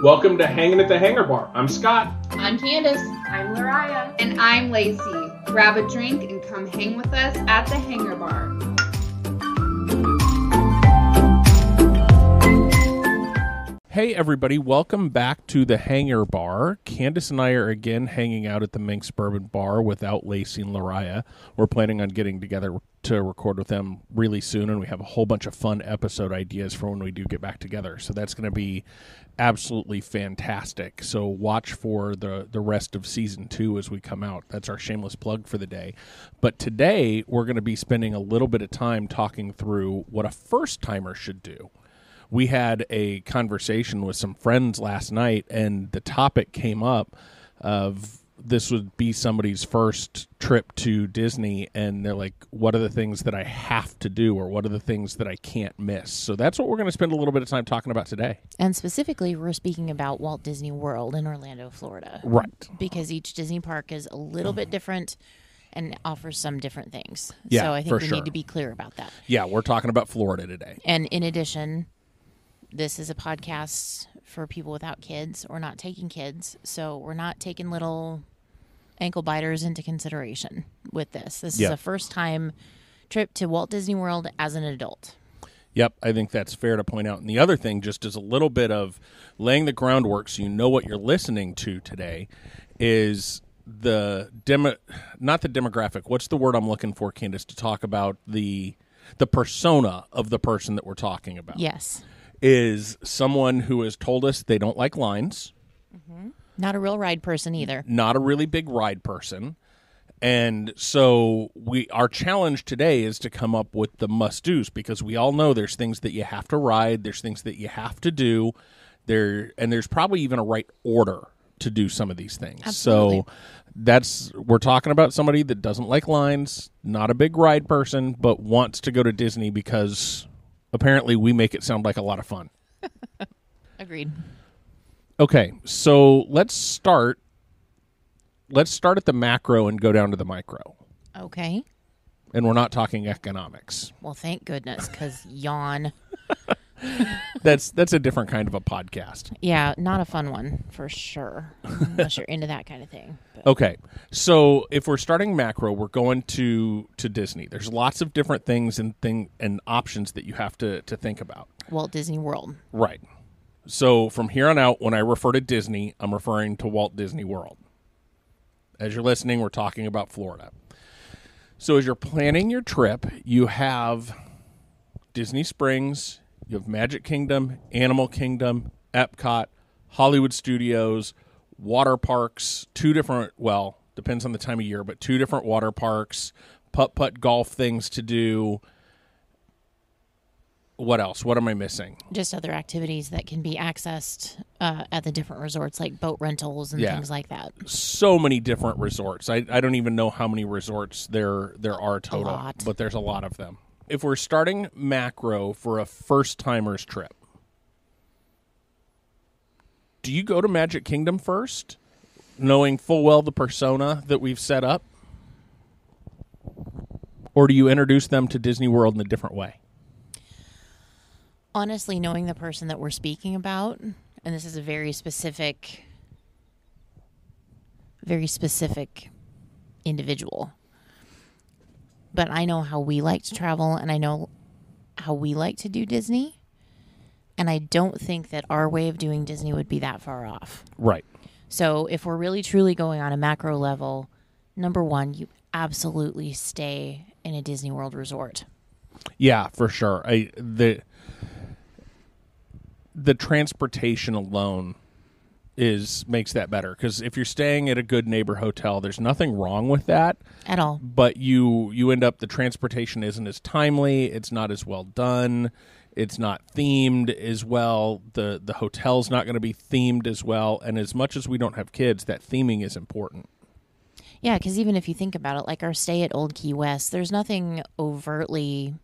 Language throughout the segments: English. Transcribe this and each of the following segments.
Welcome to Hanging at the Hangar Bar. I'm Scott. I'm Candace. I'm Lariah. And I'm Lacey. Grab a drink and come hang with us at the Hangar Bar. Hey everybody, welcome back to the Hangar Bar. Candace and I are again hanging out at the Minx Bourbon Bar without Lacey and Lariah. We're planning on getting together to record with them really soon, and we have a whole bunch of fun episode ideas for when we do get back together. So that's going to be absolutely fantastic. So watch for the rest of season 2 as we come out. That's our shameless plug for the day. But today we're going to be spending a little bit of time talking through what a first-timer should do. We had a conversation with some friends last night, and the topic came up of this would be somebody's first trip to Disney, and they're like, what are the things that I have to do, or what are the things that I can't miss? So that's what we're going to spend a little bit of time talking about today. And specifically, we're speaking about Walt Disney World in Orlando, Florida. Right. Because each Disney park is a little bit different and offers some different things. Yeah, so I think we sure. need to be clear about that. Yeah, we're talking about Florida today. And in addition, this is a podcast for people without kids or not taking kids. So we're not taking little ankle biters into consideration with this. This is a first-time trip to Walt Disney World as an adult. Yep, I think that's fair to point out. And the other thing, just as a little bit of laying the groundwork so you know what you're listening to today, is not the demographic. What's the word I'm looking for, Candace, to talk about the persona of the person that we're talking about? Yes. Is someone who has told us they don't like lines. Mm-hmm. Not a real ride person either. Not a really big ride person. And so our challenge today is to come up with the must-dos, because we all know there's things that you have to ride, there's things that you have to do, and there's probably even a right order to do some of these things. Absolutely. So we're talking about somebody that doesn't like lines, not a big ride person, but wants to go to Disney because apparently we make it sound like a lot of fun. Agreed. Okay, so let's start at the macro and go down to the micro. Okay. And we're not talking economics. Well, thank goodness, because yawn. That's a different kind of a podcast. Yeah, not a fun one, for sure, unless you're into that kind of thing. But. Okay, so if we're starting macro, we're going to Disney. There's lots of different things and options that you have to think about. Walt Disney World. Right. So from here on out, when I refer to Disney, I'm referring to Walt Disney World. As you're listening, we're talking about Florida. So as you're planning your trip, you have Disney Springs, you have Magic Kingdom, Animal Kingdom, Epcot, Hollywood Studios, water parks, depends on the time of year, but 2 different water parks, putt-putt golf things to do. What else? What am I missing? Just other activities that can be accessed at the different resorts, like boat rentals and things like that. So many different resorts. I don't even know how many resorts there are total, A lot. But there's a lot of them. If we're starting macro for a first-timer's trip, do you go to Magic Kingdom first, knowing full well the persona that we've set up? Or do you introduce them to Disney World in a different way? Honestly, knowing the person that we're speaking about, and this is a very specific individual, but I know how we like to travel, and I know how we like to do Disney, and I don't think that our way of doing Disney would be that far off. Right. So if we're really truly going on a macro level, number one, you absolutely stay in a Disney World resort. Yeah, for sure. The transportation alone makes that better, because if you're staying at a good neighbor hotel, there's nothing wrong with that at all. But you end up, the transportation isn't as timely, it's not as well done, it's not themed as well. The hotel's not going to be themed as well, and as much as we don't have kids, that theming is important. Yeah, because even if you think about it, like our stay at Old Key West, there's nothing overtly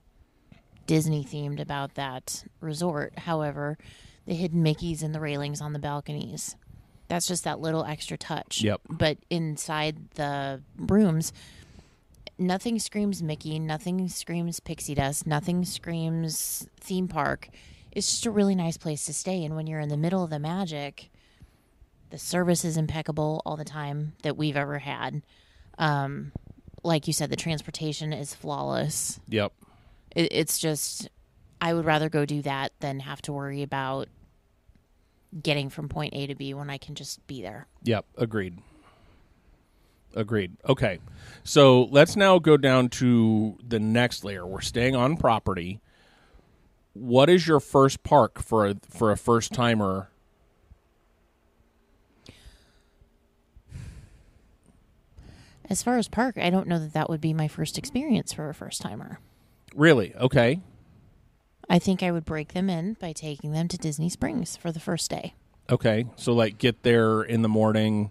Disney themed about that resort. However, the hidden Mickeys and the railings on the balconies, that's just that little extra touch. Yep. But inside the rooms, nothing screams Mickey, nothing screams pixie dust, nothing screams theme park. it's just a really nice place to stay. And when you're in the middle of the magic, the service is impeccable all the time that we've ever had. Like you said, the transportation is flawless. Yep. It's just, I would rather go do that than have to worry about getting from point A to B when I can just be there. Yep. Agreed. Okay. So let's now go down to the next layer. We're staying on property. What is your first park for a first timer? As far as park, I don't know that would be my first experience for a first timer. Really? Okay. I think I would break them in by taking them to Disney Springs for the first day. Okay. So like get there in the morning,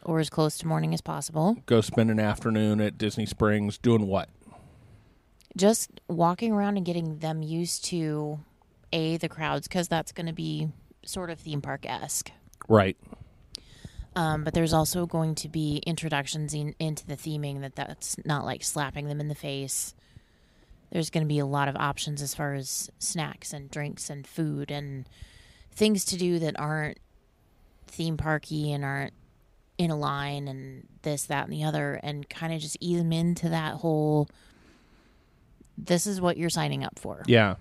Or as close to morning as possible. go spend an afternoon at Disney Springs doing what? Just walking around and getting them used to, the crowds, because that's going to be sort of theme park-esque. Right. But there's also going to be introductions into the theming that's not like slapping them in the face. There's going to be a lot of options as far as snacks and drinks and food and things to do that aren't theme parky and aren't in a line and this, that, and the other, and kind of just ease them into that whole, this is what you're signing up for. Yeah.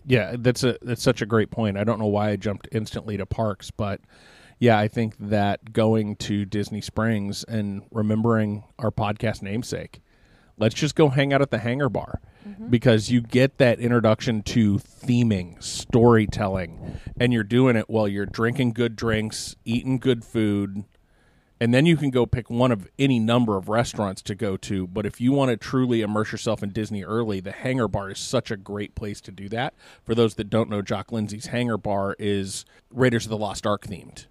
Yeah, that's such a great point. I don't know why I jumped instantly to parks, but yeah, I think that going to Disney Springs and remembering our podcast namesake, let's just go hang out at the Hangar Bar, because you get that introduction to theming, storytelling, and you're doing it while you're drinking good drinks, eating good food, and then you can go pick one of any number of restaurants to go to. But if you want to truly immerse yourself in Disney early, the Hangar Bar is such a great place to do that. For those that don't know, Jock Lindsay's Hangar Bar is Raiders of the Lost Ark themed.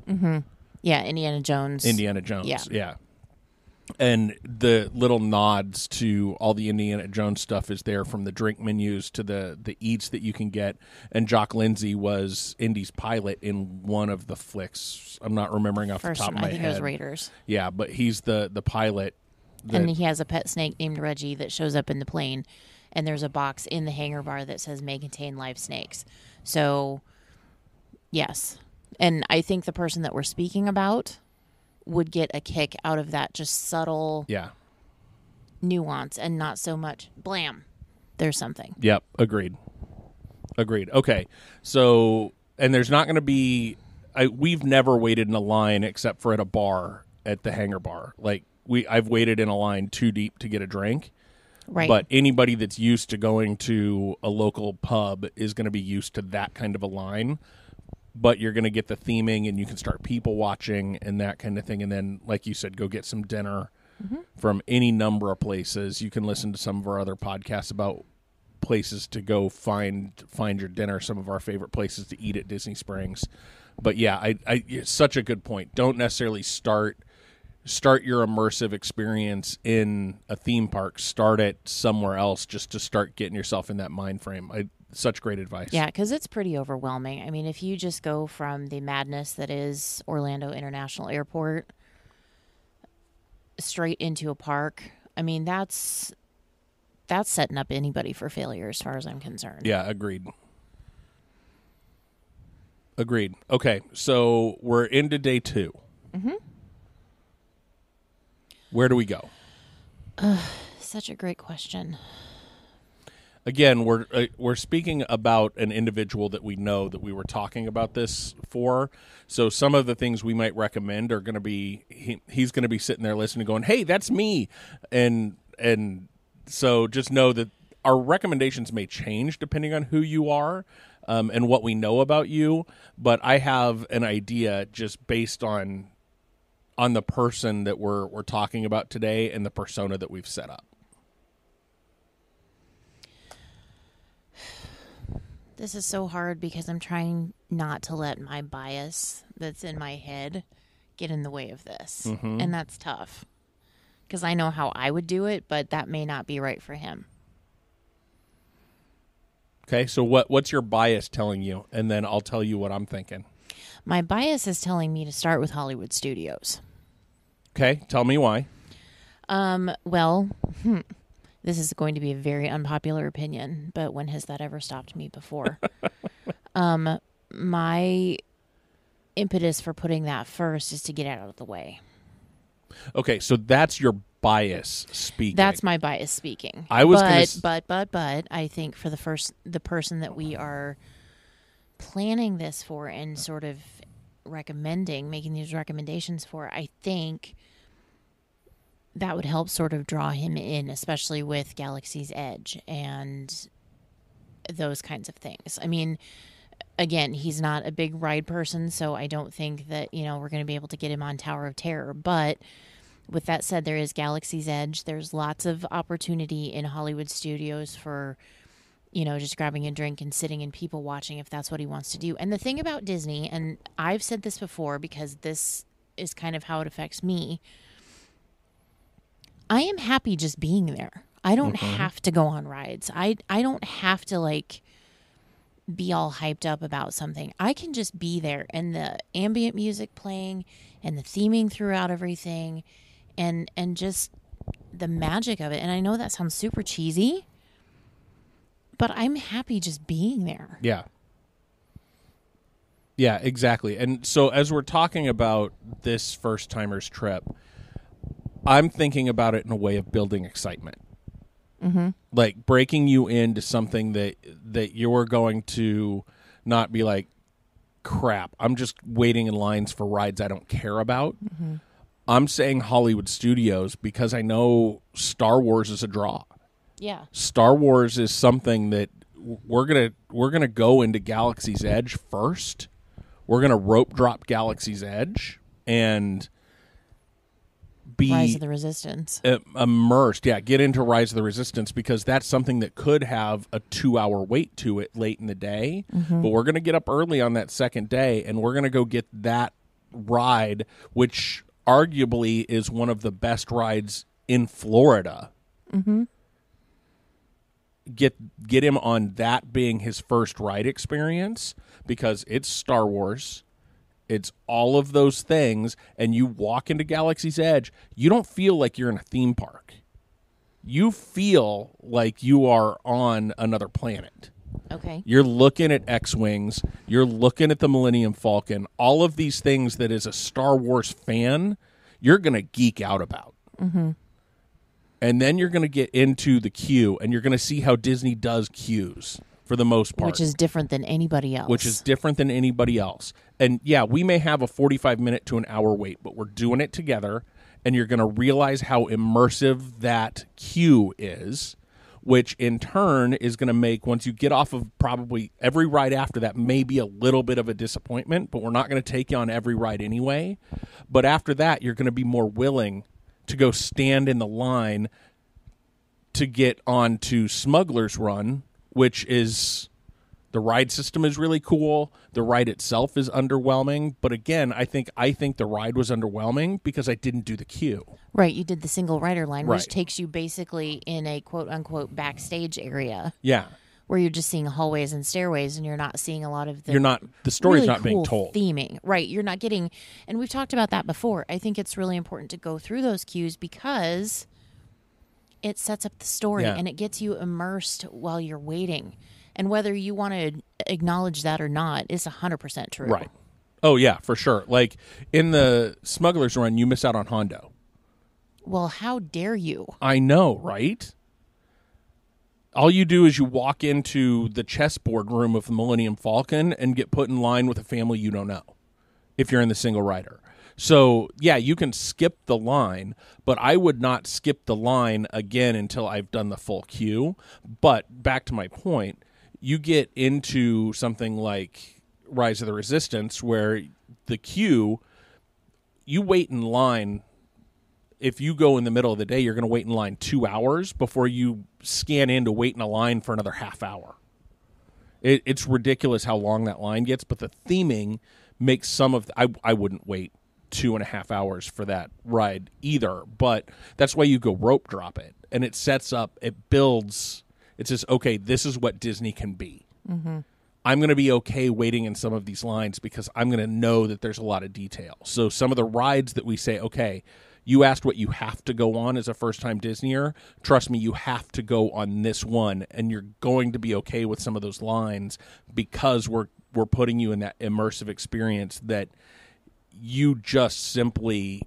Mm-hmm. Yeah, Indiana Jones. Yeah. And the little nods to all the Indiana Jones stuff is there, from the drink menus to the eats that you can get. And Jock Lindsay was Indy's pilot in one of the flicks. I'm not remembering off the top of my head. I think it was Raiders. Yeah, but he's the pilot. And he has a pet snake named Reggie that shows up in the plane. And there's a box in the Hangar Bar that says may contain live snakes. So, yes. And I think the person that we're speaking about would get a kick out of that just subtle nuance and not so much blam. There's something. Yep, agreed. Okay, so, and there's not going to be, we've never waited in a line except for at a bar at the Hangar Bar. Like, I've waited in a line too deep to get a drink. Right. But anybody that's used to going to a local pub is going to be used to that kind of a line. But you're going to get the theming, and you can start people watching and that kind of thing. And then, like you said, go get some dinner from any number of places. You can listen to some of our other podcasts about places to go find your dinner, some of our favorite places to eat at Disney Springs. But yeah, it's such a good point. Don't necessarily start your immersive experience in a theme park. Start it somewhere else just to start getting yourself in that mind frame. Such great advice. Yeah, because it's pretty overwhelming. I mean, if you just go from the madness that is Orlando International Airport straight into a park, I mean, that's setting up anybody for failure as far as I'm concerned. Yeah, agreed. Okay, so we're into day 2. Mm-hmm. Where do we go? Such a great question. Again, we're speaking about an individual that we know that we were talking about this for. So some of the things we might recommend are going to be he's going to be sitting there listening, going, "Hey, that's me," and so just know that our recommendations may change depending on who you are and what we know about you. But I have an idea just based on the person that we're talking about today and the persona that we've set up. This is so hard because I'm trying not to let my bias that's in my head get in the way of this. Mm-hmm. And that's tough because I know how I would do it, but that may not be right for him. Okay, so what's your bias telling you? And then I'll tell you what I'm thinking. My bias is telling me to start with Hollywood Studios. Okay, tell me why. Well, this is going to be a very unpopular opinion, but when has that ever stopped me before? My impetus for putting that first is to get it out of the way. Okay, so that's your bias speaking. That's my bias speaking. I was but I think for the person that we are planning this for and sort of making these recommendations for, I think that would help sort of draw him in, especially with Galaxy's Edge and those kinds of things. I mean, again, he's not a big ride person, so I don't think that, we're going to be able to get him on Tower of Terror. But with that said, there is Galaxy's Edge. There's lots of opportunity in Hollywood studios for, just grabbing a drink and sitting and people watching if that's what he wants to do. And the thing about Disney, and I've said this before because this is kind of how it affects me, I am happy just being there. I don't have to go on rides. I don't have to be all hyped up about something. I can just be there and the ambient music playing and the theming throughout everything and just the magic of it. And I know that sounds super cheesy, but I'm happy just being there. Yeah. Yeah, exactly. And so as we're talking about this first timers trip, I'm thinking about it in a way of building excitement. Like breaking you into something that you're going to not be like, crap, I'm just waiting in lines for rides I don't care about. I'm saying Hollywood studios because I know Star Wars is a draw. Yeah. Star Wars is something that we're gonna go into Galaxy's Edge first. We're gonna rope drop Galaxy's Edge and be Rise of the Resistance. Immersed. Yeah, get into Rise of the Resistance because that's something that could have a 2-hour wait to it late in the day. But we're going to get up early on that second day and we're going to go get that ride, which arguably is one of the best rides in Florida. Get him on that being his first ride experience because it's Star Wars. It's all of those things, and you walk into Galaxy's Edge, you don't feel like you're in a theme park. You feel like you are on another planet. Okay. You're looking at X-Wings. You're looking at the Millennium Falcon. All of these things that as a Star Wars fan, you're going to geek out about. And then you're going to get into the queue, and you're going to see how Disney does queues. For the most part. Which is different than anybody else. And yeah, we may have a 45-minute to an hour wait, but we're doing it together, and you're going to realize how immersive that queue is, which in turn is going to make, once you get off of probably every ride after that, maybe a little bit of a disappointment, but we're not going to take you on every ride anyway. But after that, you're going to be more willing to go stand in the line to get onto Smuggler's Run, which is the ride system is really cool. The ride itself is underwhelming. But again, I think the ride was underwhelming because I didn't do the queue. Right. You did the single rider line, which Right. takes you basically in a quote unquote backstage area. Yeah. Where you're just seeing hallways and stairways and you're not seeing a lot of the the story's really not being cool told. Theming. Right. You're not getting, and we've talked about that before. I think it's really important to go through those cues because it sets up the story and it gets you immersed while you're waiting. And whether you want to acknowledge that or not is 100% true. Right. Oh, yeah, for sure. Like, in the Smuggler's Run, you miss out on Hondo. Well, how dare you? I know, right? All you do is you walk into the chessboard room of the Millennium Falcon and get put in line with a family you don't know if you're in the single rider. So, yeah, you can skip the line, but I would not skip the line again until I've done the full queue. But back to my point, you get into something like Rise of the Resistance where the queue, you wait in line. If you go in the middle of the day, you're going to wait in line 2 hours before you scan in to wait in a line for another half hour. It's ridiculous how long that line gets, but the theming makes some of I wouldn't wait 2.5 hours for that ride either, but that's why you go rope drop it, and it sets up, it builds. It says, okay, this is what Disney can be. Mm-hmm. I'm going to be okay waiting in some of these lines because I'm going to know that there's a lot of detail. So some of the rides that we say, okay, you asked what you have to go on as a first-time Disneyer. Trust me, you have to go on this one, and you're going to be okay with some of those lines because we're we're putting you in that immersive experience that you just simply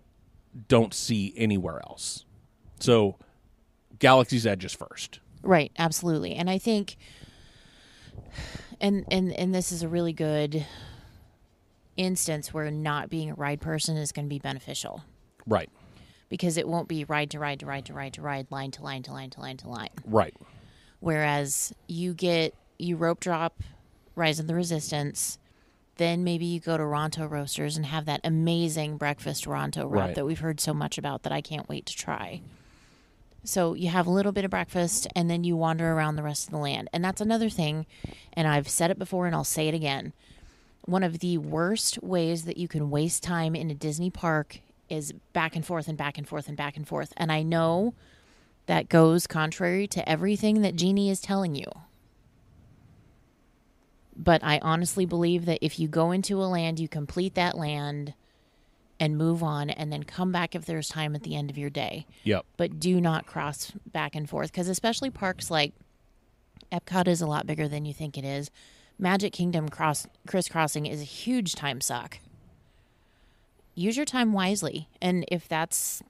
don't see anywhere else. So Galaxy's Edge is first. Right, absolutely. And I think and this is a really good instance where not being a ride person is going to be beneficial. Right. Because it won't be ride to ride to ride to ride to ride, line to line to line to line to line. Right. Whereas you rope drop Rise of the Resistance, then maybe you go to Ronto Roasters and have that amazing breakfast Ronto wrap that we've heard so much about that I can't wait to try. So you have a little bit of breakfast, and then you wander around the rest of the land. And that's another thing, and I've said it before and I'll say it again. One of the worst ways that you can waste time in a Disney park is back and forth and back and forth and back and forth. And I know that goes contrary to everything that Jeannie is telling you. But I honestly believe that if you go into a land, you complete that land and move on and then come back if there's time at the end of your day. Yep. But do not cross back and forth, because especially parks like Epcot is a lot bigger than you think it is. Magic Kingdom crisscrossing is a huge time suck. Use your time wisely. And if that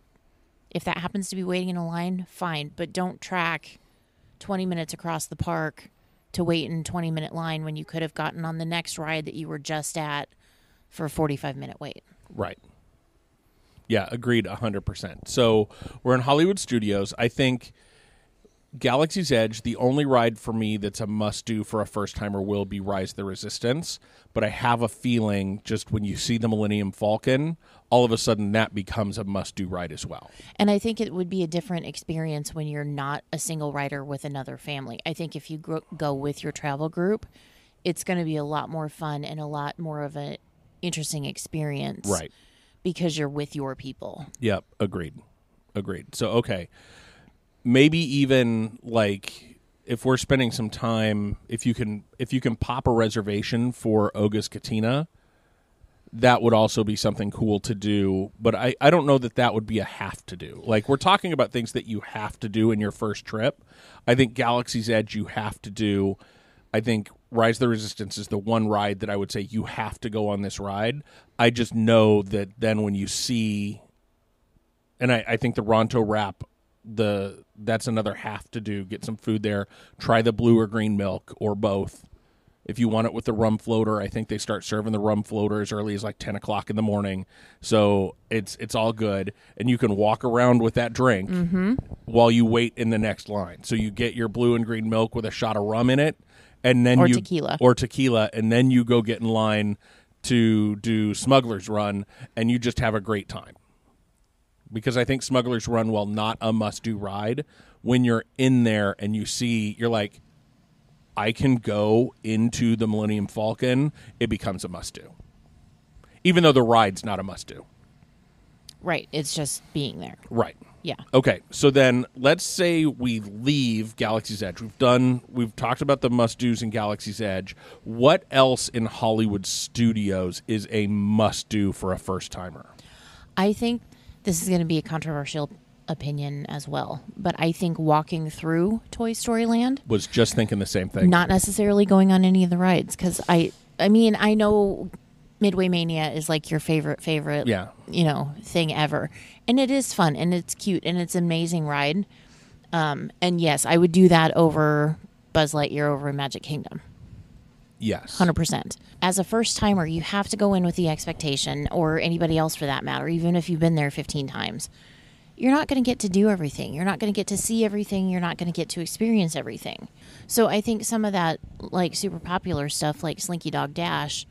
happens to be waiting in a line, fine. But don't track 20 minutes across the park to wait in a 20-minute line when you could have gotten on the next ride that you were just at for a 45-minute wait. Right. Yeah, agreed 100%. So we're in Hollywood Studios. I think Galaxy's Edge, the only ride for me that's a must-do for a first-timer will be Rise of the Resistance. But I have a feeling just when you see the Millennium Falcon, all of a sudden that becomes a must-do ride as well. And I think it would be a different experience when you're not a single rider with another family. I think if you go with your travel group, it's going to be a lot more fun and a lot more of an interesting experience. Right. Because you're with your people. Yep, agreed. So, okay. Maybe even like if we're spending some time, if you can pop a reservation for Oga's Katina, that would also be something cool to do. But I don't know that would be a have to do. Like, we're talking about things that you have to do in your first trip. I think Galaxy's Edge you have to do. I think Rise of the Resistance is the one ride that I would say you have to go on this ride. I just know that then when you see, and I think the Ronto wrap, that's another have to do. Get some food there. Try the blue or green milk or both. If you want it with the rum floater, I think they start serving the rum floater as early as like 10 o'clock in the morning. So it's all good. And you can walk around with that drink while you wait in the next line. So you get your blue and green milk with a shot of rum in it. And then tequila, and then you go get in line to do Smuggler's Run, and you just have a great time. Because I think Smuggler's Run, while not a must-do ride, when you're in there and you're like, I can go into the Millennium Falcon, it becomes a must-do. Even though the ride's not a must-do. Right, it's just being there. Right. Yeah. Okay, so then let's say we leave Galaxy's Edge. We've talked about the must-dos in Galaxy's Edge. What else in Hollywood Studios is a must-do for a first-timer? I think this is going to be a controversial opinion as well, but I think walking through Toy Story Land, was just thinking the same thing. Not necessarily going on any of the rides, because I mean, I know Midway Mania is like your favorite, thing ever. And it is fun, and it's cute, and it's an amazing ride. And yes, I would do that over Buzz Lightyear over in Magic Kingdom. Yes. 100%. As a first-timer, you have to go in with the expectation, or anybody else for that matter, even if you've been there 15 times. You're not going to get to do everything. You're not going to get to see everything. You're not going to get to experience everything. So I think some of that, like, super popular stuff like Slinky Dog Dash,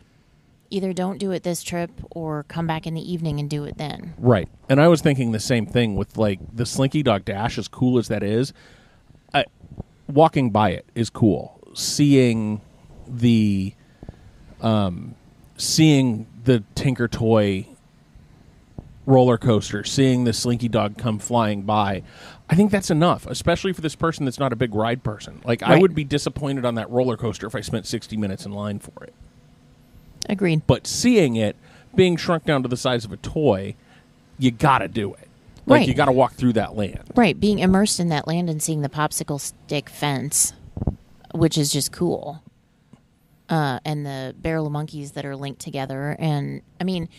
either don't do it this trip or come back in the evening and do it then. Right. And I was thinking the same thing with, like, the Slinky Dog Dash, as cool as that is. Walking by it is cool. Seeing the Tinker Toy roller coaster, seeing the Slinky Dog come flying by, I think that's enough, especially for this person that's not a big ride person. Like, right. I would be disappointed on that roller coaster if I spent 60 minutes in line for it. Agreed. But seeing it, being shrunk down to the size of a toy, you gotta do it. Like, right. You gotta walk through that land. Right, being immersed in that land and seeing the popsicle stick fence, which is just cool. and the barrel of monkeys that are linked together. And I mean,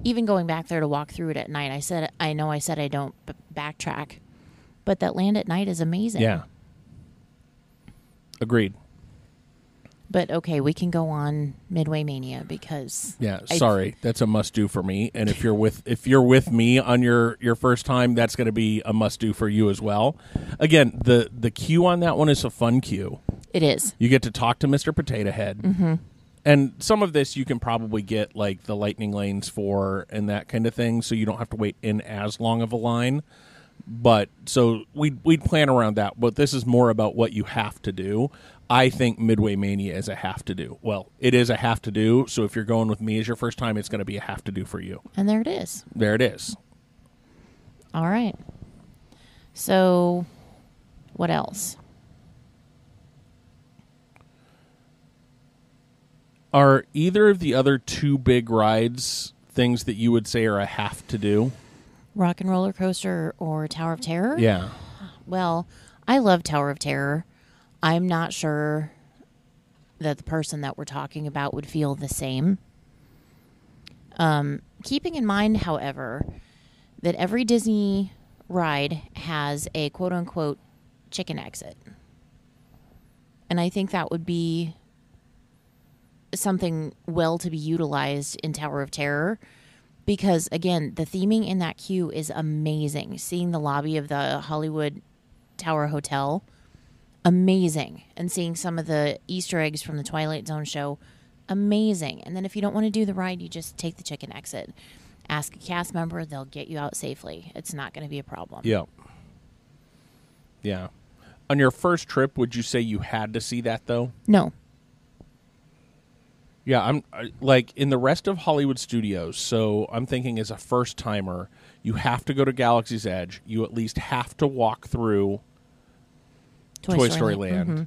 even going back there to walk through it at night, I said I don't backtrack, but that land at night is amazing. Yeah. Agreed. But okay, we can go on Midway Mania because sorry, that's a must do for me. And if you're with me on your first time, that's going to be a must do for you as well. Again, the queue on that one is a fun queue. It is. You get to talk to Mr. Potato Head, and some of this you can probably get like the lightning lanes for and that kind of thing, so you don't have to wait in as long of a line. But so we'd plan around that. But this is more about what you have to do. I think Midway Mania is a have to do. Well, it is a have to do. So if you're going with me as your first time, it's going to be a have to do for you. And there it is. There it is. All right. So what else? Are either of the other two big rides things that you would say are a have to do? Rock and Roller Coaster or Tower of Terror? Yeah. Well, I love Tower of Terror. I'm not sure that the person that we're talking about would feel the same. Keeping in mind, however, that every Disney ride has a quote-unquote chicken exit. And I think that would be something well to be utilized in Tower of Terror. Because, again, the theming in that queue is amazing. Seeing the lobby of the Hollywood Tower Hotel, amazing. And seeing some of the Easter eggs from the Twilight Zone show, amazing. And then if you don't want to do the ride, you just take the chicken exit. Ask a cast member, they'll get you out safely. It's not going to be a problem. Yeah. Yeah. On your first trip, would you say you had to see that, though? No. Yeah, like in the rest of Hollywood Studios, so I'm thinking as a first-timer, you have to go to Galaxy's Edge. You at least have to walk through Toy Story Land. Mm-hmm.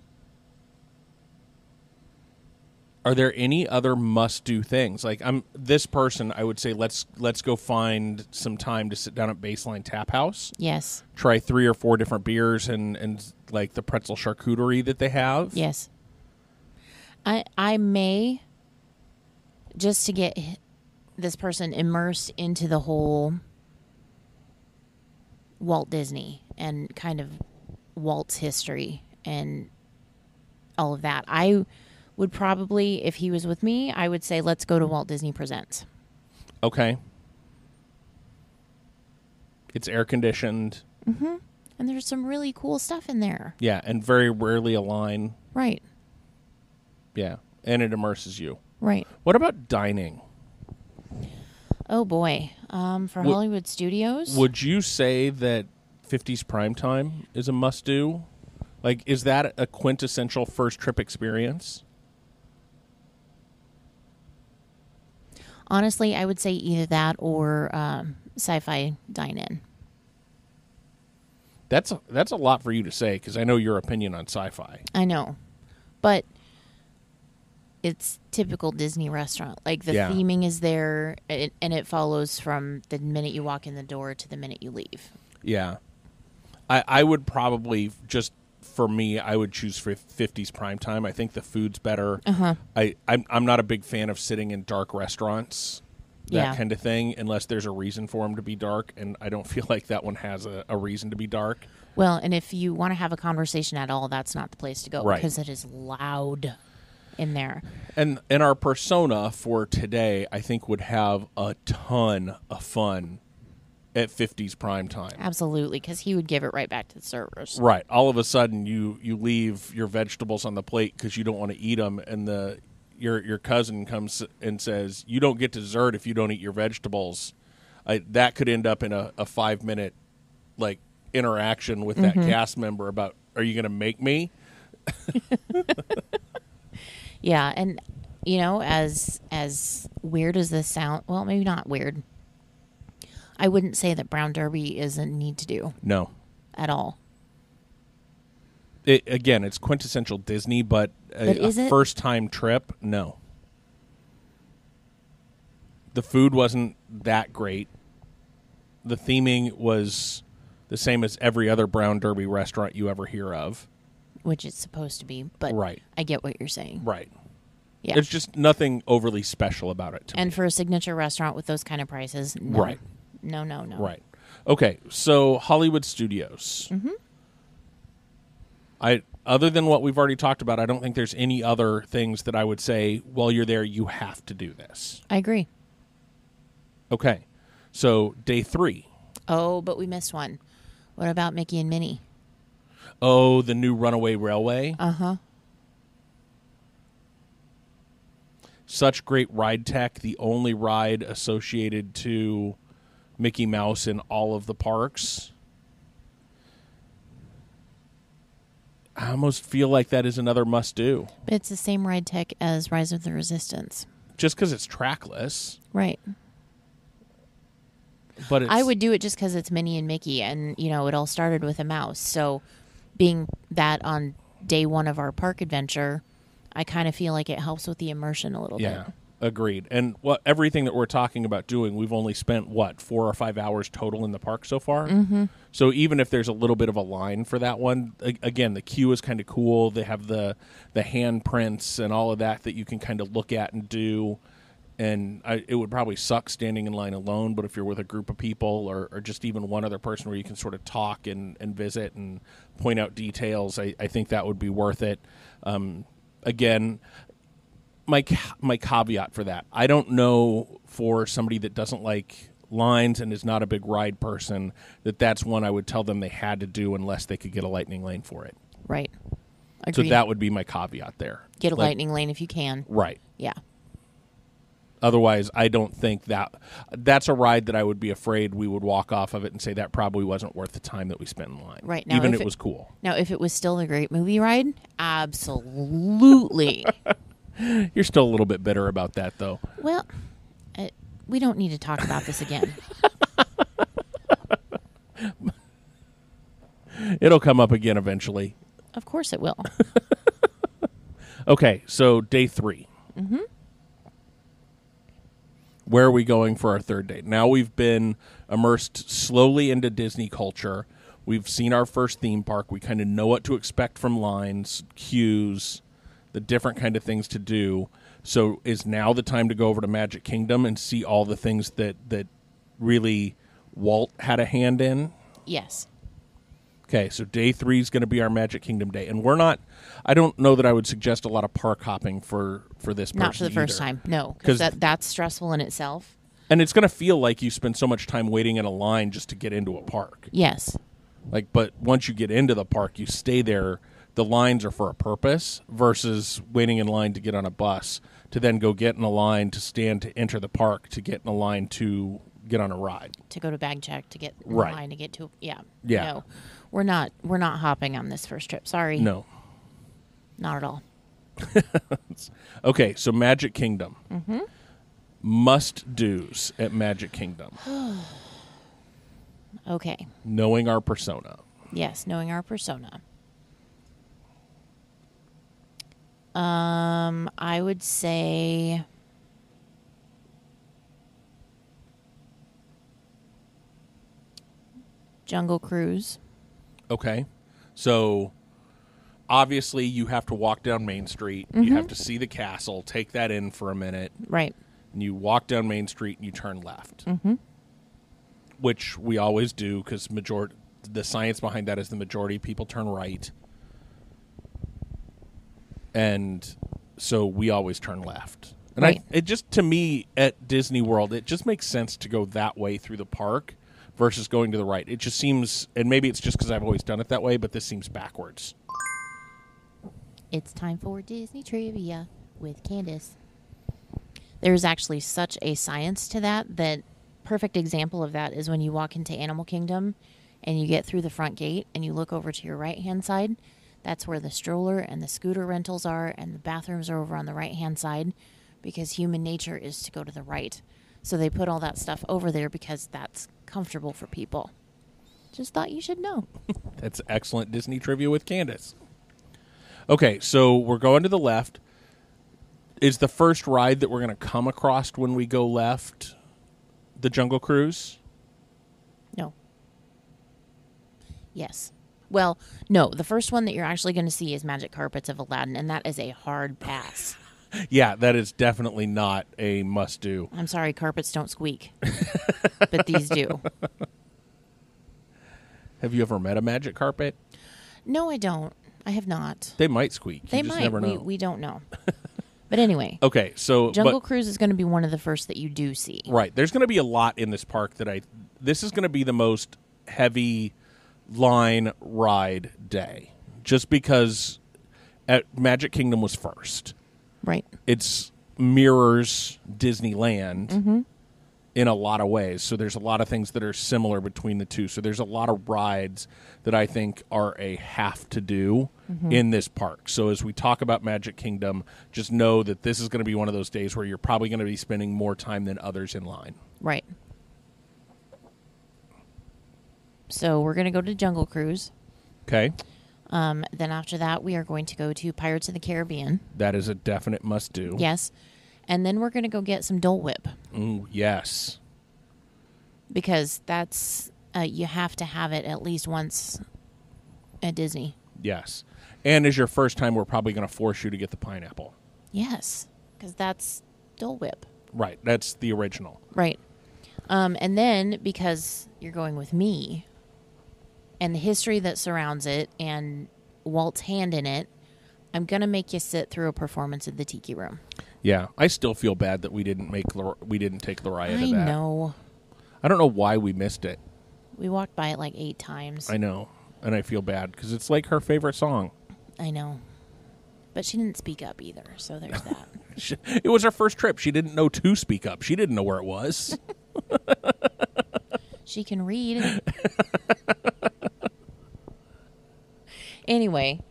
Are there any other must-do things? Like this person, I would say let's go find some time to sit down at Baseline Tap House. Yes. Try 3 or 4 different beers and like the pretzel charcuterie that they have. Yes. I may, just to get this person immersed into the whole Walt Disney and kind of Walt's history and all of that. I would probably, if he was with me, I would say let's go to Walt Disney Presents. Okay. It's air conditioned. Mm-hmm. And there's some really cool stuff in there. Yeah, and very rarely a line. Right. Yeah, and it immerses you. Right. What about dining? Oh, boy. For Hollywood Studios? Would you say that 50s Primetime is a must-do? Like, is that a quintessential first trip experience? Honestly, I would say either that or Sci-Fi Dine-In. That's a lot for you to say, because I know your opinion on sci-fi. I know. But it's typical Disney restaurant. Like, the theming is there, and it follows from the minute you walk in the door to the minute you leave. Yeah. I would probably, just for me, I would choose for 50s Primetime. I think the food's better. Uh-huh. I'm not a big fan of sitting in dark restaurants, that kind of thing, unless there's a reason for them to be dark, and I don't feel like that one has a reason to be dark. Well, and if you want to have a conversation at all, that's not the place to go, right, because it is loud in there. And our persona for today, I think, would have a ton of fun at 50s Primetime. Absolutely, because he would give it right back to the servers. Right. All of a sudden, you leave your vegetables on the plate because you don't want to eat them, and your cousin comes and says, "You don't get dessert if you don't eat your vegetables." That could end up in a 5-minute like interaction with that cast member about, "Are you going to make me?" Yeah, and as weird as this sound, well, maybe not weird. I wouldn't say that Brown Derby is a need to do. No, at all. Again, it's quintessential Disney, but a first-time trip, no. The food wasn't that great. The theming was the same as every other Brown Derby restaurant you ever hear of. Which it's supposed to be, but right. I get what you're saying. Right. Yeah. There's just nothing overly special about it to me. And for a signature restaurant with those kind of prices, no. Right. No. Right. Okay, so Hollywood Studios. Mm-hmm. Other than what we've already talked about, I don't think there's any other things that I would say, while you're there, you have to do this. I agree. Okay, so day 3. Oh, but we missed one. What about Mickey and Minnie? Oh, the new Runaway Railway. Uh-huh. Such great ride tech. The only ride associated to Mickey Mouse in all of the parks. I almost feel like that is another must-do. But it's the same ride tech as Rise of the Resistance. Just because it's trackless. Right. But it's, I would do it just because it's Minnie and Mickey, and, it all started with a mouse. So being that on day 1 of our park adventure, I kind of feel like it helps with the immersion a little bit. Yeah, agreed. And everything that we're talking about doing, we've only spent, 4 or 5 hours total in the park so far? Mm-hmm. So even if there's a little bit of a line for that one, again, the queue is kind of cool. They have the handprints and all of that you can kind of look at and do. And it would probably suck standing in line alone, but if you're with a group of people or just even one other person where you can sort of talk and visit and point out details, I think that would be worth it. Again, my caveat for that, I don't know for somebody that doesn't like lines and is not a big ride person, that's one I would tell them they had to do unless they could get a lightning lane for it. Right. So Agreed. that would be my caveat there. Get a lightning lane if you can. Right. Yeah. Otherwise, I don't think that's a ride that I would be afraid we would walk off of it and say that probably wasn't worth the time that we spent in line. Right. Now, even if it was cool. Now, if it was still a great movie ride, absolutely. You're still a little bit bitter about that, though. Well, we don't need to talk about this again. It'll come up again eventually. Of course it will. Okay, so day 3. Mm-hmm. Where are we going for our third day? Now we've been immersed slowly into Disney culture. We've seen our first theme park. We kind of know what to expect from lines, queues, the different kind of things to do. So is now the time to go over to Magic Kingdom and see all the things that really Walt had a hand in? Yes. Okay, so day 3 is going to be our Magic Kingdom day. And I don't know that I would suggest a lot of park hopping for this person. Not for the first time, no. Because that's stressful in itself. And it's going to feel like you spend so much time waiting in a line just to get into a park. Yes. But once you get into the park, you stay there. The lines are for a purpose versus waiting in line to get on a bus to then go get in a line to stand to enter the park to get in a line to get on a ride. To go to bag check, to get in Right. line, to get to... Yeah. Yeah. No, we're not hopping on this first trip. Sorry. No. Not at all. Okay, so Magic Kingdom. Mm-hmm. Must-dos at Magic Kingdom. Okay. Knowing our persona. Yes, knowing our persona. I would say Jungle Cruise. Okay. So obviously you have to walk down Main Street. Mm-hmm. You have to see the castle, take that in for a minute. Right. And you walk down Main Street and you turn left. Mm-hmm. Which we always do because the science behind that is the majority of people turn right. And so we always turn left. And right. it just, to me, at Disney World, it just makes sense to go that way through the park versus going to the right. It just seems, and maybe it's just because I've always done it that way, but this seems backwards. It's time for Disney Trivia with Candace. There's actually such a science to that perfect example of that is when you walk into Animal Kingdom and you get through the front gate and you look over to your right-hand side. That's where the stroller and the scooter rentals are, and the bathrooms are over on the right-hand side because human nature is to go to the right. So they put all that stuff over there because that's comfortable for people. Just thought you should know. That's excellent Disney trivia with Candace. Okay, so we're going to the left. Is the first ride that we're going to come across when we go left the Jungle Cruise? No. Yes. Well, no. The first one that you're actually going to see is Magic Carpets of Aladdin, and that is a hard pass. Yeah, that is definitely not a must-do. I'm sorry, carpets don't squeak, but these do. Have you ever met a magic carpet? No, I don't. I have not. They might squeak. You They just might. never know. We don't know. But anyway, Okay, so Jungle Cruise is going to be one of the first that you do see. right, there's going to be a lot in this park this is going to be the most heavy line ride day, just because at Magic Kingdom was first. Right. It's mirrors Disneyland in a lot of ways. So there's a lot of things that are similar between the two. So there's a lot of rides that I think are a have to do in this park. So as we talk about Magic Kingdom, just know that this is going to be one of those days where you're probably going to be spending more time than others in line. Right. So we're going to go to Jungle Cruise. Okay. Then after that, we are going to go to Pirates of the Caribbean. That is a definite must do. Yes. And then we're going to go get some Dole Whip. Ooh, yes. Because that's, you have to have it at least once at Disney. Yes. And as your first time, we're probably going to force you to get the pineapple. Yes. Because that's Dole Whip. Right. That's the original. Right. And then, because you're going with me, and the history that surrounds it, and Walt's hand in it, I'm going to make you sit through a performance of the Tiki Room. Yeah. I still feel bad that we didn't take Lariah to I that. know. I don't know why we missed it. We walked by it like 8 times. I know. And I feel bad because it's like her favorite song. I know. But she didn't speak up either, so there's that. It was her first trip. She didn't know to speak up. She didn't know where it was. She can read. Anyway,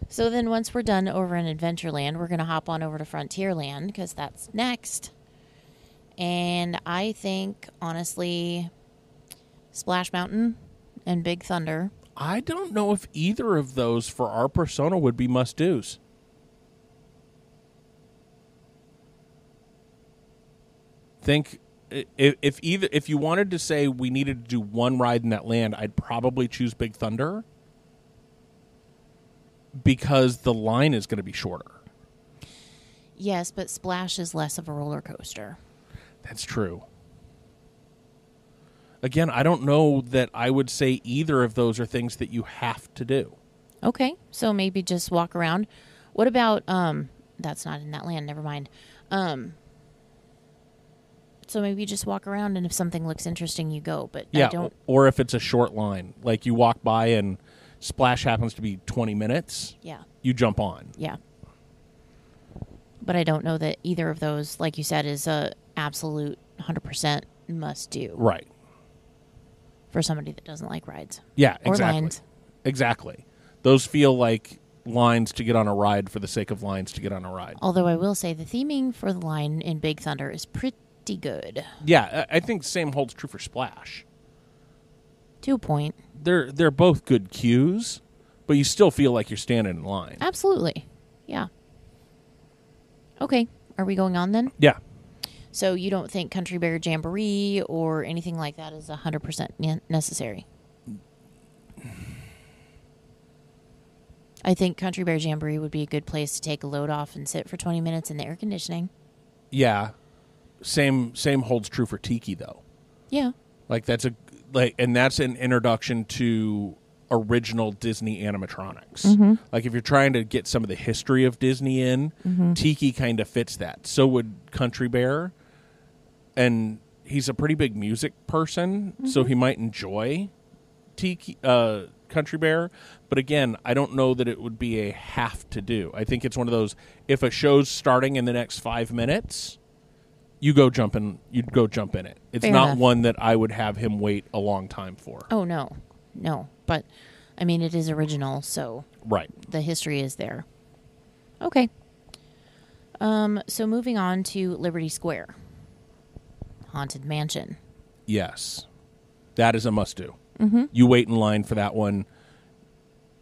so then once we're done over in Adventureland, we're going to hop on over to Frontierland because that's next. And I think, honestly, Splash Mountain and Big Thunder. I don't know if either of those for our persona would be must-dos. Think if you wanted to say we needed to do one ride in that land, I'd probably choose Big Thunder because the line is going to be shorter. Yes, but Splash is less of a roller coaster. That's true. Again, I don't know that I would say either of those are things that you have to do. Okay, so maybe just walk around. What about, that's not in that land, never mind. So maybe just walk around, and if something looks interesting, you go. But yeah, I don't. Or if it's a short line, like you walk by and Splash happens to be 20 minutes, Yeah. you jump on. Yeah. But I don't know that either of those, like you said, is a absolute 100% must do. Right. For somebody that doesn't like rides. Yeah, Or exactly. lines. Exactly. Those feel like lines to get on a ride for the sake of lines to get on a ride. Although I will say the theming for the line in Big Thunder is pretty good. Yeah, I think the same holds true for Splash. To a point. They're both good cues, but you still feel like you're standing in line. Absolutely. Yeah. Okay. Are we going on then? Yeah. So you don't think Country Bear Jamboree or anything like that is 100% necessary? I think Country Bear Jamboree would be a good place to take a load off and sit for 20 minutes in the air conditioning. Yeah. Same holds true for Tiki though. Yeah. Like that's an introduction to original Disney animatronics. Mm-hmm. Like if you're trying to get some of the history of Disney in, Tiki kind of fits that. So would Country Bear, and he's a pretty big music person, so he might enjoy Tiki Country Bear. But again, I don't know that it would be a have to do. I think it's one of those, if a show's starting in the next 5 minutes, you'd go jump in it. It's Fair not enough. one that I would have him wait a long time for. Oh, no. No. But, I mean, it is original, so Right. the history is there. Okay. So moving on to Liberty Square. Haunted Mansion. Yes. That is a must-do. You wait in line for that one.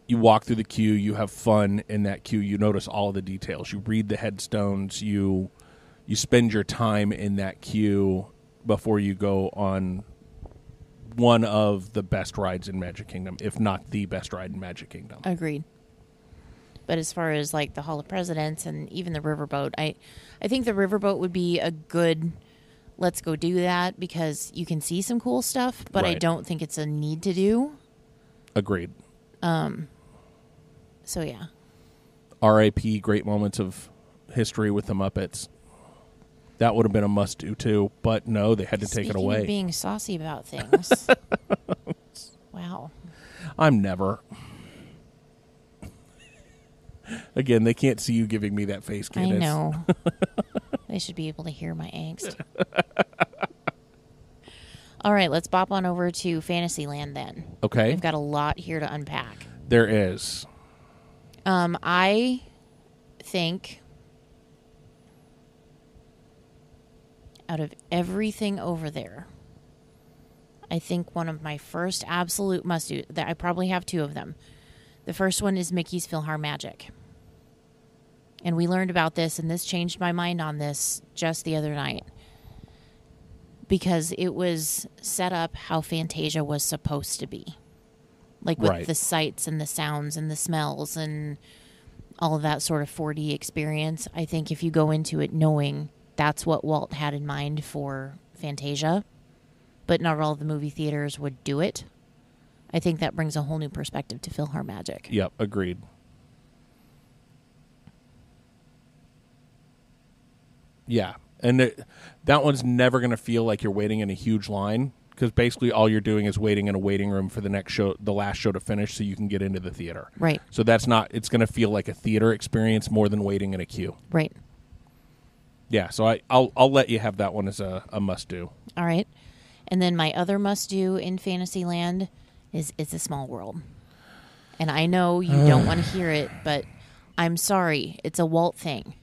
You walk through the queue. You have fun in that queue. You notice all of the details. You read the headstones. You spend your time in that queue before you go on one of the best rides in Magic Kingdom, if not the best ride in Magic Kingdom. Agreed. But as far as like the Hall of Presidents and even the riverboat, I think the riverboat would be a good, let's go do that, because you can see some cool stuff, but I Right. don't think it's a need to do. Agreed. So yeah. R.I.P. Great moments of history with the Muppets. That would have been a must-do, too. But no, they had to take it Speaking away. of being saucy about things. Wow. I'm never. Again, they can't see you giving me that face, I Candace. know. They should be able to hear my angst. All right, let's bop on over to Fantasyland then. Okay. We've got a lot here to unpack. There is. I think out of everything over there, I think one of my first absolute must-do, that I probably have two of them. The first one is Mickey's PhilharMagic. And we learned about this, and this changed my mind on this just the other night. Because it was set up how Fantasia was supposed to be. Like with Right. the sights and the sounds and the smells and all of that sort of 4D experience. I think if you go into it knowing that's what Walt had in mind for Fantasia, but not all the movie theaters would do it, I think that brings a whole new perspective to PhilharMagic. Yep, agreed. Yeah. And that one's never going to feel like you're waiting in a huge line, because basically all you're doing is waiting in a waiting room for the next show, the last show to finish, so you can get into the theater. Right, So that's not, it's going to feel like a theater experience more than waiting in a queue. right. Yeah, so I'll let you have that one as a must-do. All right. And then my other must-do in Fantasyland is It's a Small World. And I know you don't want to hear it, but I'm sorry. It's a Walt thing.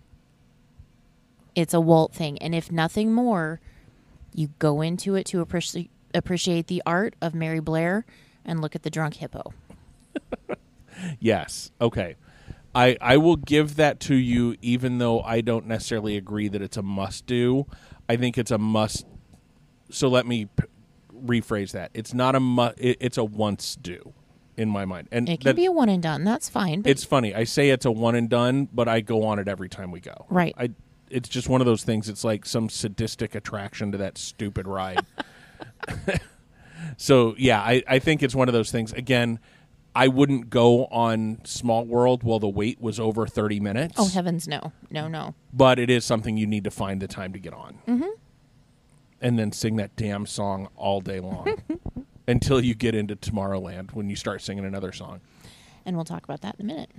It's a Walt thing. And if nothing more, you go into it to appreciate the art of Mary Blair and look at the drunk hippo. Yes. Okay. I will give that to you, even though I don't necessarily agree that it's a must-do. I think it's a must. So let me rephrase that. It's not a must. It's a once-do in my mind. And It can be a one and done. That's fine. But it's funny. I say it's a one and done, but I go on it every time we go. Right. It's just one of those things. It's like some sadistic attraction to that stupid ride. So, yeah, I think it's one of those things. Again, I wouldn't go on Small World while the wait was over 30 minutes. oh, heavens, no. No, no. But it is something you need to find the time to get on. Mm-hmm. And then sing that damn song all day long until you get into Tomorrowland, when you start singing another song. And we'll talk about that in a minute.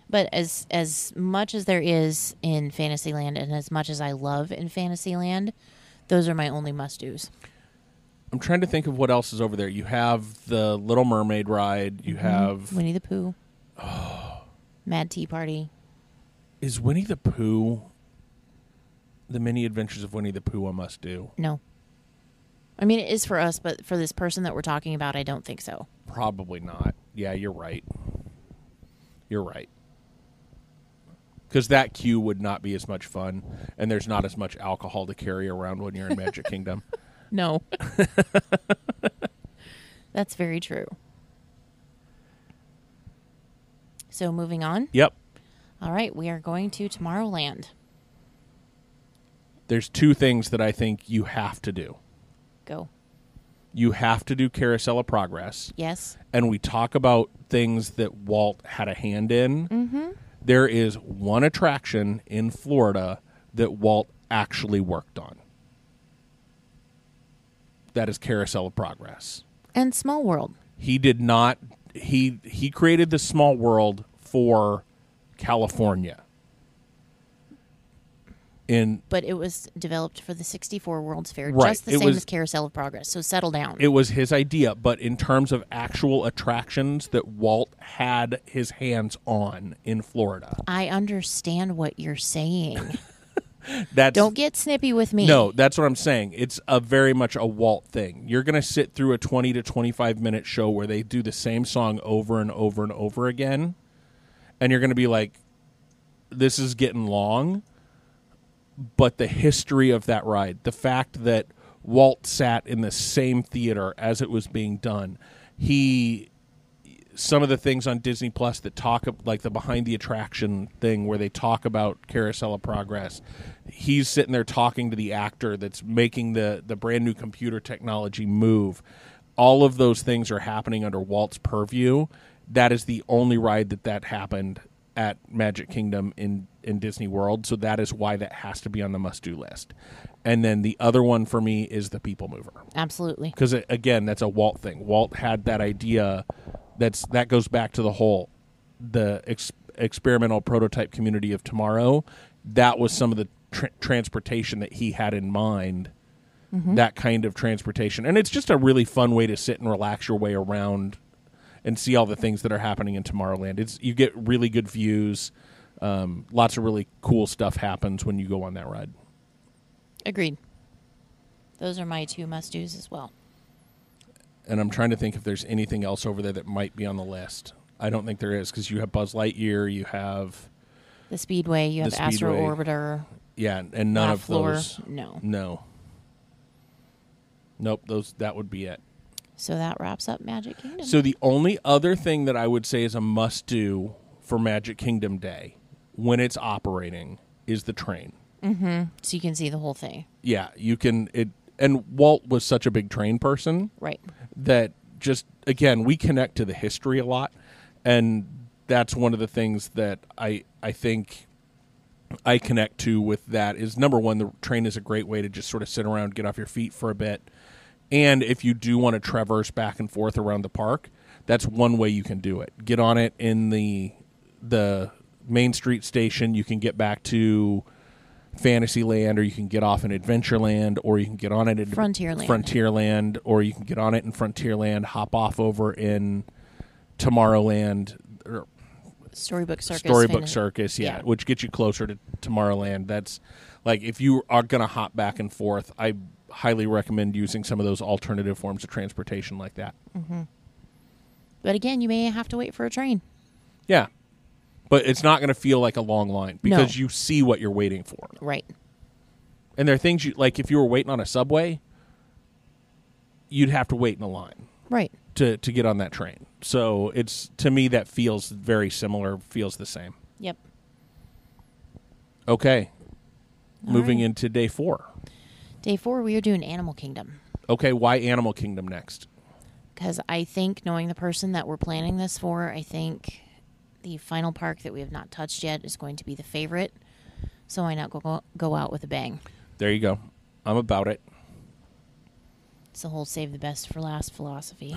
But as much as there is in Fantasyland and as much as I love in Fantasyland, those are my only must-dos. I'm trying to think of what else is over there. You have the Little Mermaid ride. You have... Winnie the Pooh. Oh. Mad Tea Party. Is Winnie the Pooh... The Mini Adventures of Winnie the Pooh a must-do? No. I mean, it is for us, but for this person that we're talking about, I don't think so. Probably not. Yeah, you're right. You're right. Because that queue would not be as much fun, and there's not as much alcohol to carry around when you're in Magic Kingdom. No. That's very true. So moving on. Yep. All right, we are going to Tomorrowland. There's two things that I think you have to do. Go. You have to do Carousel of Progress. Yes. And we talk about things that Walt had a hand in. Mm-hmm. There is one attraction in Florida that Walt actually worked on. That is Carousel of Progress. And Small World. He did not... He created the Small World for California. But it was developed for the 64 World's Fair, Right. just the same as Carousel of Progress. So settle down. It was his idea, but in terms of actual attractions that Walt had his hands on in Florida. I understand what you're saying. That's, Don't get snippy with me. No, that's what I'm saying. It's a very much a Walt thing. You're going to sit through a 20 to 25-minute show where they do the same song over and over and over again, and you're going to be like, this is getting long. But the history of that ride, the fact that Walt sat in the same theater as it was being done, some of the things on Disney Plus that talk like the behind the attraction thing where they talk about Carousel of Progress. He's sitting there talking to the actor that's making the brand new computer technology move. All of those things are happening under Walt's purview. That is the only ride that happened at Magic Kingdom in Disney World. So that is why that has to be on the must-do list. And then the other one for me is the People Mover. Absolutely. Because, again, that's a Walt thing. Walt had that idea. That goes back to the experimental prototype community of tomorrow. That was some of the transportation that he had in mind, that kind of transportation. And it's just a really fun way to sit and relax your way around and see all the things that are happening in Tomorrowland. You get really good views. Lots of really cool stuff happens when you go on that ride. Agreed. Those are my 2 must-dos as well. And I'm trying to think if there's anything else over there that might be on the list. I don't think there is, because you have Buzz Lightyear, you have the Speedway, you have Astro Orbiter. Yeah, and none of Floor. those. No. Nope, that would be it. So that wraps up Magic Kingdom. So the only other thing that I would say is a must-do for Magic Kingdom Day, when it's operating, is the train. Mm-hmm. So you can see the whole thing. Yeah, you can. And Walt was such a big train person. Right. That just, again, we connect to the history a lot. And that's one of the things that I think I connect to with that is, number one, the train is a great way to just sort of sit around, get off your feet for a bit. And if you do want to traverse back and forth around the park, that's one way you can do it. Get on it in the Main Street station. You can get back to Fantasyland, or you can get off in Adventureland, or you can get on it in Frontierland, or you can get on it in Frontierland, hop off over in Tomorrowland, or Storybook Circus, yeah, which gets you closer to Tomorrowland. That's like, if you are going to hop back and forth, I highly recommend using some of those alternative forms of transportation like that. Mm-hmm. But again, you may have to wait for a train. Yeah. But it's not going to feel like a long line because you see what you're waiting for. Right. And there are things like if you were waiting on a subway, you'd have to wait in a line. Right. To get on that train. So to me, that feels very similar, feels the same. Yep. Okay. Moving right. into day 4. Day 4, we are doing Animal Kingdom. Okay, why Animal Kingdom next? Because I think, knowing the person that we're planning this for, I think the final park that we have not touched yet is going to be the favorite. So why not go out with a bang? There you go. I'm about it. It's the whole save the best for last philosophy.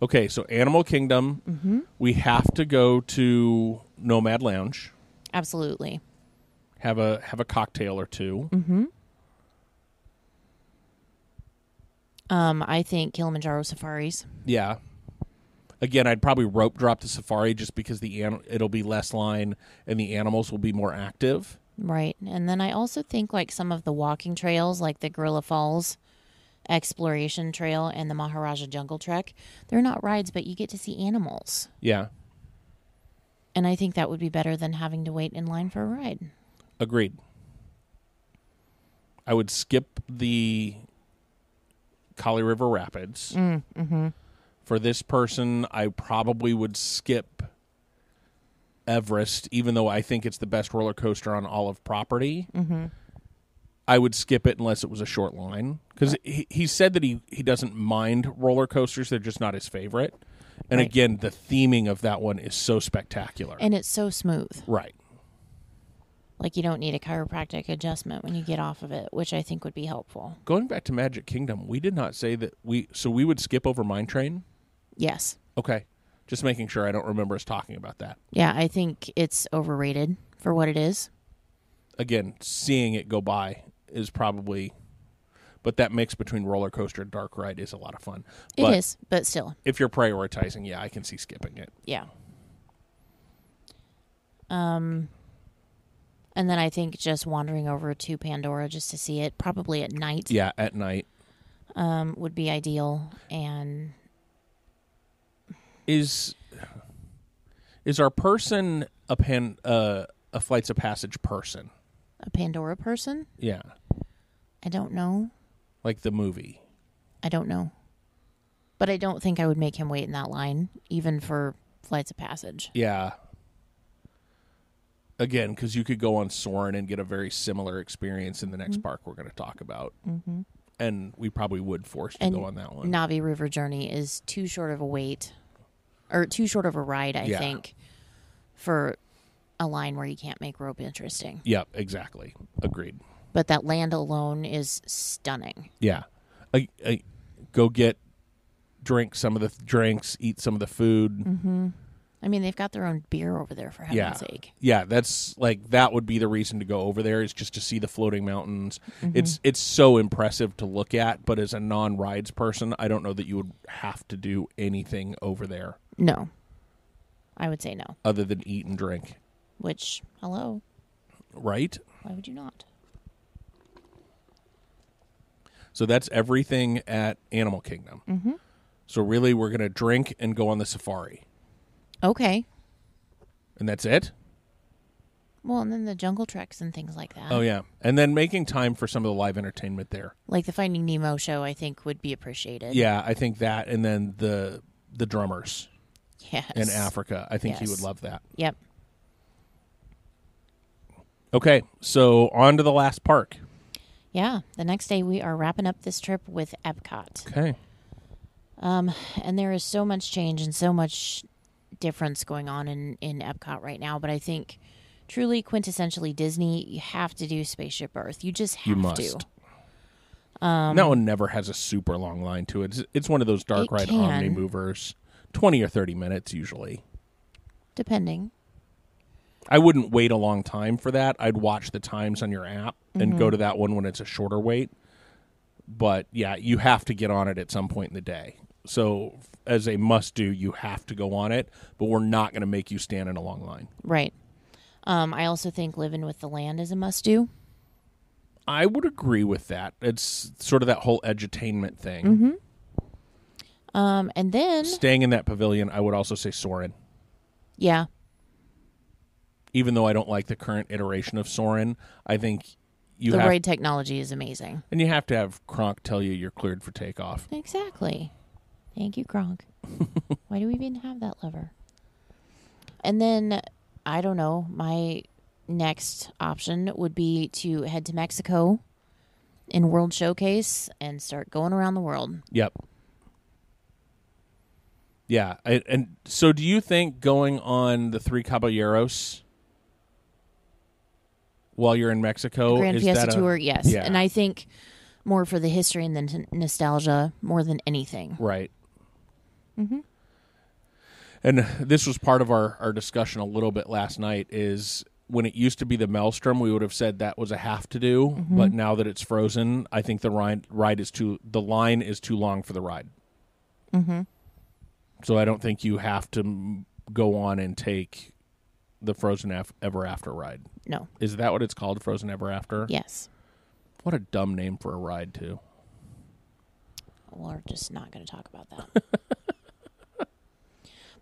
Okay, so Animal Kingdom, we have to go to Nomad Lounge. Absolutely. Have a cocktail or two. Mm-hmm. I think Kilimanjaro safaris. Yeah. Again, I'd probably rope drop the safari just because it'll be less line and the animals will be more active. Right. And then I also think like some of the walking trails, like the Gorilla Falls Exploration Trail and the Maharaja Jungle Trek, they're not rides, but you get to see animals. Yeah. And I think that would be better than having to wait in line for a ride. Agreed. I would skip the Kali River Rapids. Mm-hmm. For this person, I probably would skip Everest, even though I think it's the best roller coaster on all of property. Mm-hmm. I would skip it unless it was a short line. Because he said that he doesn't mind roller coasters. They're just not his favorite. And again, the theming of that one is so spectacular. And it's so smooth. Right. Like you don't need a chiropractic adjustment when you get off of it, which I think would be helpful. Going back to Magic Kingdom, we did not say that we would skip over Mine Train? Yes. Okay. Just making sure. I don't remember us talking about that. Yeah, I think it's overrated for what it is. Again, seeing it go by is probably... But that mix between roller coaster and dark ride is a lot of fun. It is, but still. If you're prioritizing, yeah, I can see skipping it. Yeah. And then I think just wandering over to Pandora just to see it, probably at night. Yeah, at night. Would be ideal. And is our person a Flights of Passage person? A Pandora person? Yeah. I don't know. Like the movie? I don't know. But I don't think I would make him wait in that line, even for flights of passage. Yeah. Again, because you could go on Soarin' and get a very similar experience in the next park we're going to talk about. Mm-hmm. And we probably would force to go on that one. Navi River Journey is too short of a wait, or too short of a ride, I think, for a line where you can't make rope interesting. Yep, exactly. Agreed. But that land alone is stunning. Yeah. Go drink some of the drinks, eat some of the food. Mm-hmm. I mean, they've got their own beer over there, for heaven's sake. Yeah, that's that would be the reason to go over there, is just to see the floating mountains. It's so impressive to look at, but as a non-rides person, I don't know that you would have to do anything over there. No. I would say no. Other than eat and drink. Which, hello. Right? Why would you not? So that's everything at Animal Kingdom. Mm-hmm. So really, we're going to drink and go on the safari. Okay. And that's it? Well, and then the jungle treks and things like that. Oh, yeah. And then making time for some of the live entertainment there. Like the Finding Nemo show, I think, would be appreciated. Yeah, I think that. And then the drummers in Africa. I think he would love that. Yep. Okay, so on to the last park. Yeah, the next day we are wrapping up this trip with Epcot. Okay. And there is so much change and so much difference going on in Epcot right now. But I think truly quintessentially Disney, you have to do Spaceship Earth. You just have to. That one never has a super long line to it. It's one of those dark ride omni movers. 20 or 30 minutes usually. Depending. I wouldn't wait a long time for that. I'd watch the times on your app and go to that one when it's a shorter wait. But yeah, you have to get on it at some point in the day. So as a must-do, you have to go on it, but we're not going to make you stand in a long line. Right. I also think Living with the Land is a must-do. I would agree with that. It's sort of that whole edutainment thing. Mm-hmm. And then... Staying in that pavilion, I would also say Soarin'. Yeah. Even though I don't like the current iteration of Soarin', I think the ride technology is amazing. And you have to have Kronk tell you you're cleared for takeoff. Exactly. Thank you, Kronk. Why do we even have that lever? And then, I don't know, my next option would be to head to Mexico in World Showcase and start going around the world. Yep. Yeah. And so do you think going on the Three Caballeros while you're in Mexico? Grand Fiesta Tour, yes. Yeah. And I think more for the history and the nostalgia more than anything. Right. Mm-hmm. And this was part of our discussion a little bit last night, is when it used to be the Maelstrom, we would have said that was a have to do, but now that it's frozen, I think the line is too long for the ride. Mm-hmm. So I don't think you have to go on and take the Frozen Ever After ride. No. Is that what it's called, Frozen Ever After? Yes. What a dumb name for a ride, too. We're just not going to talk about that.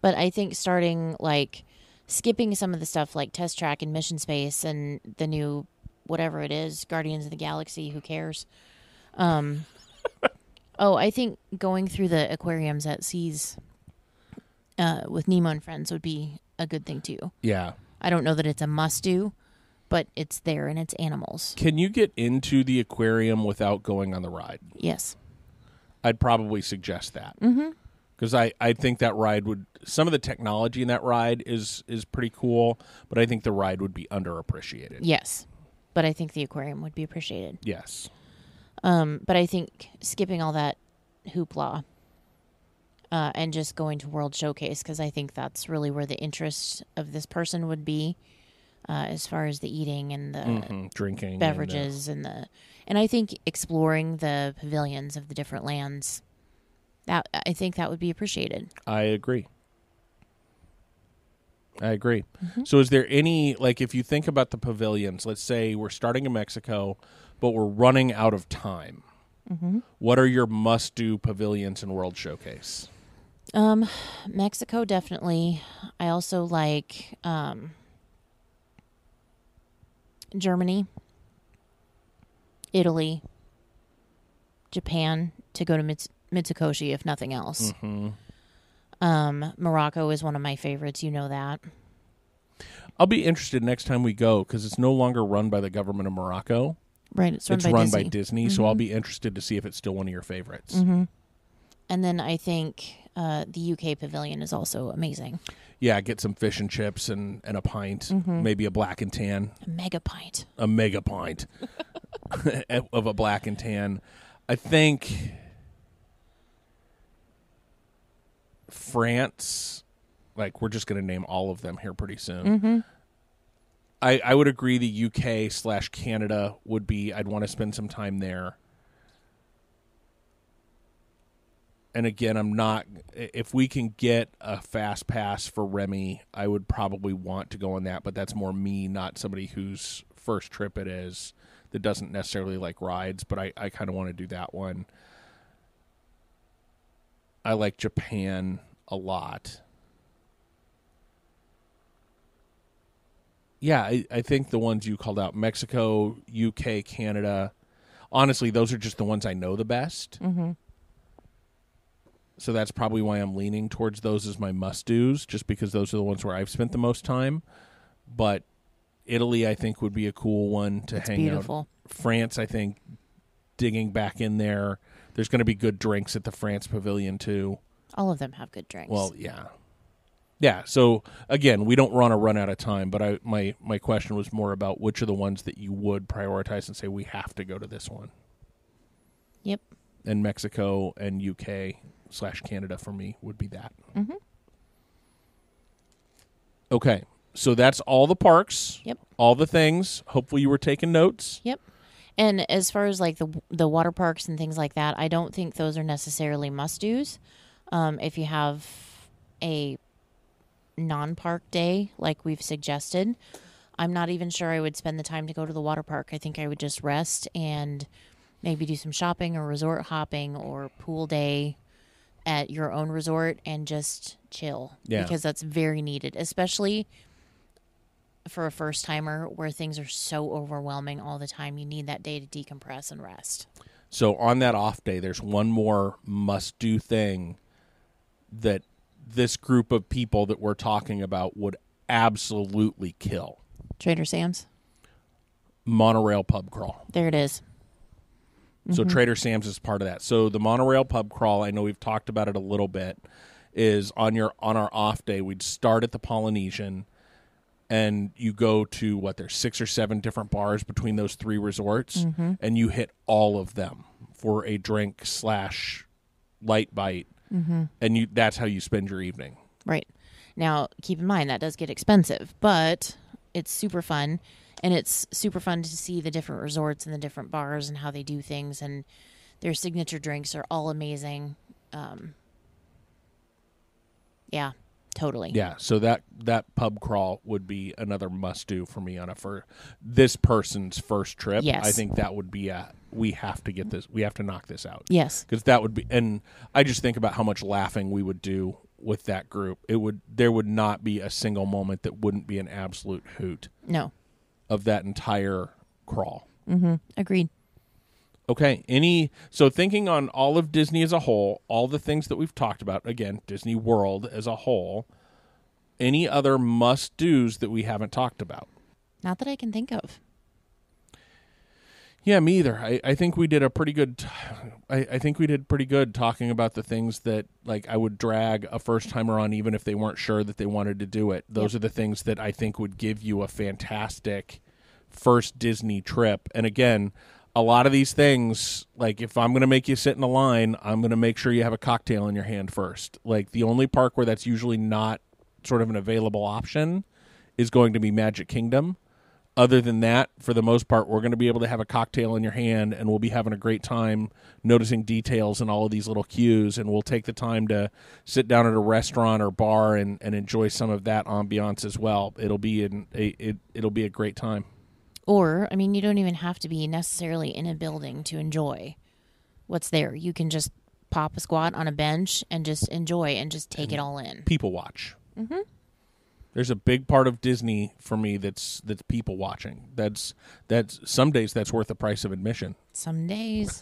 But I think skipping some of the stuff like Test Track and Mission Space and the new, whatever it is, Guardians of the Galaxy, who cares? I think going through the aquariums at Seas with Nemo and Friends would be a good thing, too. Yeah. I don't know that it's a must-do, but it's there and it's animals. Can you get into the aquarium without going on the ride? Yes. I'd probably suggest that. Mm-hmm. Because I think that ride would... Some of the technology in that ride is pretty cool, but I think the ride would be underappreciated. Yes. But I think the aquarium would be appreciated. Yes. But I think skipping all that hoopla and just going to World Showcase, because I think that's really where the interest of this person would be, as far as the eating and the drinking, beverages and I think exploring the pavilions of the different lands. I think that would be appreciated. I agree. Mm-hmm. So is there any, if you think about the pavilions, let's say we're starting in Mexico, but we're running out of time. Mm-hmm. What are your must-do pavilions in World Showcase? Mexico, definitely. I also like Germany, Italy, Japan, to go to Mitsukoshi, if nothing else. Morocco is one of my favorites. You know that. I'll be interested next time we go because it's no longer run by the government of Morocco. Right, it's run by Disney, so I'll be interested to see if it's still one of your favorites. And then I think the UK pavilion is also amazing. Yeah, get some fish and chips and a pint, maybe a black and tan. A mega pint. A mega pint of a black and tan. I think France, like we're just going to name all of them here pretty soon. I would agree the UK/Canada would be, I'd want to spend some time there. And again, if we can get a fast pass for Remy, I would probably want to go on that, but that's more me, not somebody whose first trip it is that doesn't necessarily like rides, but I kind of want to do that one. I like Japan a lot. Yeah, I think the ones you called out, Mexico, UK, Canada, honestly, those are just the ones I know the best. So that's probably why I'm leaning towards those as my must-dos, just because those are the ones where I've spent the most time. But Italy, I think, would be a cool one to hang beautiful. out. France, I think, digging back in there. There's going to be good drinks at the France Pavilion, too. All of them have good drinks. Well, yeah. Yeah, so, again, we don't want to run out of time, but my question was more about which are the ones that you would prioritize and say, we have to go to this one. Yep. And Mexico and UK/Canada for me would be that. Okay, so that's all the parks. Yep. All the things. Hopefully you were taking notes. Yep. And as far as like the water parks and things like that, I don't think those are necessarily must-dos. If you have a non-park day like we've suggested, I'm not even sure I would spend the time to go to the water park. I think I would just rest and maybe do some shopping or resort hopping or pool day at your own resort and just chill. Yeah. Because that's very needed, especially for a first-timer where things are so overwhelming all the time. You need that day to decompress and rest. So on that off day, there's one more must-do thing that this group of people that we're talking about would absolutely kill. Trader Sam's? Monorail pub crawl. There it is. So Trader Sam's is part of that. So the monorail pub crawl, I know we've talked about it a little bit, is on our off day, we'd start at the Polynesian and you go to there's 6 or 7 different bars between those 3 resorts and you hit all of them for a drink/light bite. And that's how you spend your evening. Right. Now, keep in mind, that does get expensive, but it's super fun. And it's super fun to see the different resorts and the different bars and how they do things. And their signature drinks are all amazing. Yeah, totally. Yeah, so that pub crawl would be another must-do for me for this person's first trip. Yes. I think that would be we have to get this. We have to knock this out. Yes. Because that would be, and I just think about how much laughing we would do with that group. There would not be a single moment that wouldn't be an absolute hoot. No. Of that entire crawl. Agreed. Okay. So thinking on all of Disney as a whole, all the things that we've talked about, again, Disney World as a whole, any other must-dos that we haven't talked about? Not that I can think of. Yeah, me either. I think we did a pretty good. I think we did pretty good talking about the things that I would drag a first timer on, even if they weren't sure that they wanted to do it. Those are the things that I think would give you a fantastic first Disney trip. And again, a lot of these things, if I'm going to make you sit in a line, I'm going to make sure you have a cocktail in your hand first. The only park where that's usually not sort of an available option is going to be Magic Kingdom. Other than that, for the most part, we're going to be able to have a cocktail in your hand, and we'll be having a great time noticing details and all of these little cues, and we'll take the time to sit down at a restaurant or bar and enjoy some of that ambiance as well. It'll be a great time. Or, I mean, you don't even have to be necessarily in a building to enjoy what's there. You can just pop a squat on a bench and just enjoy and just take it all in. People watch. There's a big part of Disney for me that's people watching. That's some days that's worth the price of admission. Some days.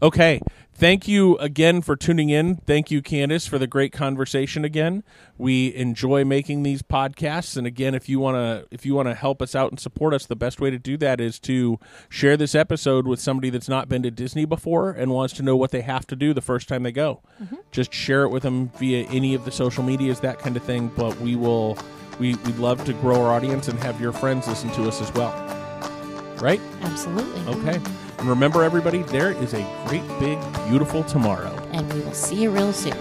Okay. Thank you again for tuning in. Thank you, Candace, for the great conversation again. We enjoy making these podcasts, and again, if you want to help us out and support us, the best way to do that is to share this episode with somebody that's not been to Disney before and wants to know what they have to do the first time they go. Mm-hmm. Just share it with them via any of the social medias, that kind of thing. But we'd love to grow our audience and have your friends listen to us as well. Right? Absolutely. Okay. And remember, everybody, there is a great, big, beautiful tomorrow. And we will see you real soon.